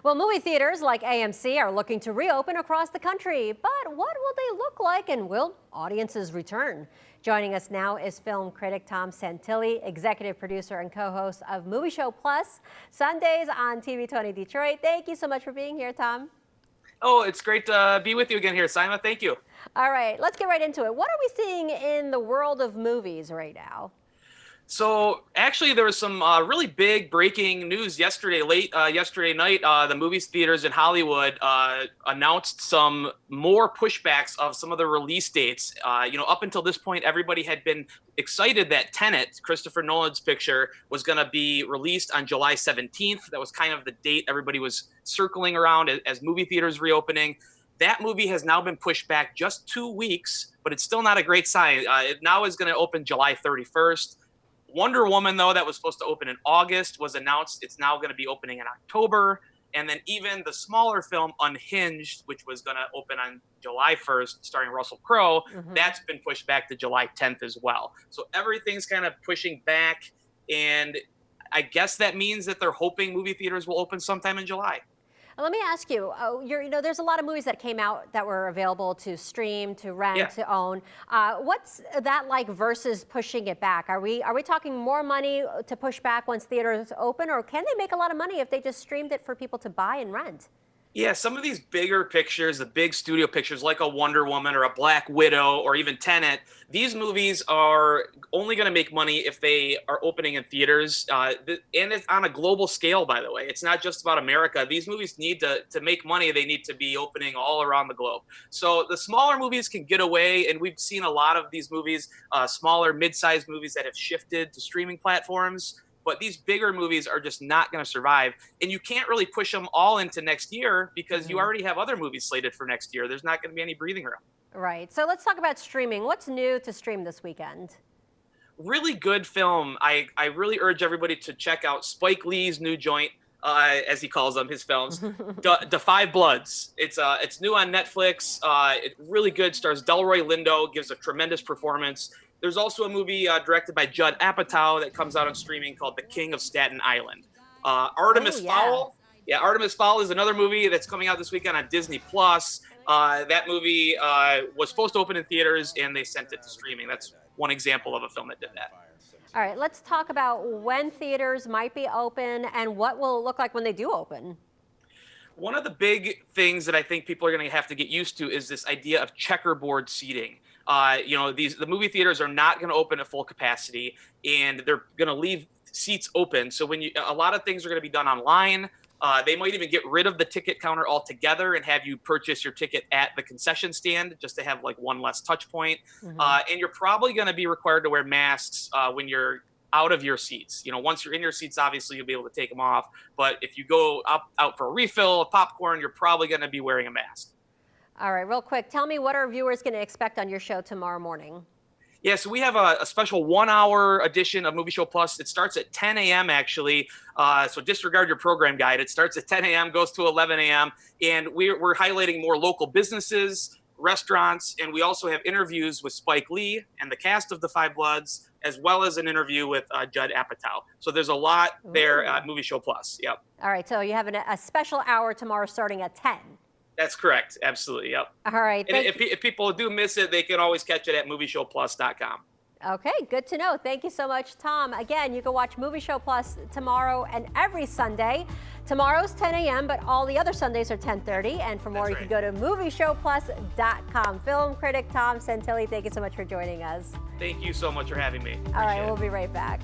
Well, movie theaters like AMC are looking to reopen across the country, but what will they look like and will audiences return? Joining us now is film critic Tom Santilli, executive producer and co-host of Movie Show Plus, Sundays on TV 20 Detroit. Thank you so much for being here, Tom. Oh, it's great to be with you again here, Simon. Thank you. All right, let's get right into it. What are we seeing in the world of movies right now? So actually, there was some really big breaking news yesterday, yesterday night. The movie theaters in Hollywood announced some more pushbacks of some of the release dates. Up until this point, everybody had been excited that Tenet, Christopher Nolan's picture, was going to be released on July 17th. That was kind of the date everybody was circling around as movie theaters reopening. That movie has now been pushed back just 2 weeks, but it's still not a great sign. It now is going to open July 31st. Wonder Woman, though, that was supposed to open in August, was announced it's now going to be opening in October. And then even the smaller film Unhinged, which was going to open on July 1st, starring Russell Crowe, that's been pushed back to July 10th as well. So everything's kind of pushing back. And I guess that means that they're hoping movie theaters will open sometime in July. Let me ask you, there's a lot of movies that came out that were available to stream, to rent, to own. What's that like versus pushing it back? Are we talking more money to push back once theaters open, or can they make a lot of money if they just streamed it for people to buy and rent? Yeah, some of these bigger pictures, the big studio pictures like a Wonder Woman or a Black Widow or even Tenet, these movies are only going to make money if they are opening in theaters. And it's on a global scale, by the way. It's not just about America. These movies need to make money. They need to be opening all around the globe. So the smaller movies can get away, and we've seen a lot of these movies, smaller, mid-sized movies that have shifted to streaming platforms. But these bigger movies are just not going to survive. And you can't really push them all into next year because you already have other movies slated for next year. There's not going to be any breathing room. Right. So let's talk about streaming. What's new to stream this weekend? Really good film. I really urge everybody to check out Spike Lee's new joint, as he calls them, his films, The Five Bloods. It's new on Netflix. It's really good. Stars Delroy Lindo, gives a tremendous performance. There's also a movie directed by Judd Apatow that comes out on streaming called The King of Staten Island. Artemis Fowl. Yeah, Artemis Fowl is another movie that's coming out this weekend on Disney Plus. That movie was supposed to open in theaters, and they sent it to streaming. That's one example of a film that did that. All right, let's talk about when theaters might be open and what will it look like when they do open. One of the big things that I think people are going to have to get used to is this idea of checkerboard seating. The movie theaters are not going to open at full capacity, and they're going to leave seats open. So a lot of things are going to be done online. They might even get rid of the ticket counter altogether and have you purchase your ticket at the concession stand just to have like one less touch point. And you're probably going to be required to wear masks when you're out of your seats. Once you're in your seats, obviously you'll be able to take them off. But if you go out for a refill of popcorn, you're probably going to be wearing a mask. All right, real quick, tell me what our viewers going to expect on your show tomorrow morning. Yeah, so we have a special 1-hour edition of Movie Show Plus. It starts at 10 a.m. actually, so disregard your program guide. It starts at 10 a.m., goes to 11 a.m., and we're highlighting more local businesses, restaurants, and we also have interviews with Spike Lee and the cast of The Five Bloods, as well as an interview with Judd Apatow. So there's a lot there at Movie Show Plus. Yep. All right, so you have a special hour tomorrow starting at 10. That's correct. Absolutely. Yep. All right. And if people do miss it, they can always catch it at movieshowplus.com. Okay, good to know. Thank you so much, Tom. Again, you can watch Movie Show Plus tomorrow and every Sunday. Tomorrow's 10 a.m., but all the other Sundays are 10:30. And for more, you can go to movieshowplus.com. Film critic Tom Santilli, thank you so much for joining us. Thank you so much for having me. All right, we'll be right back.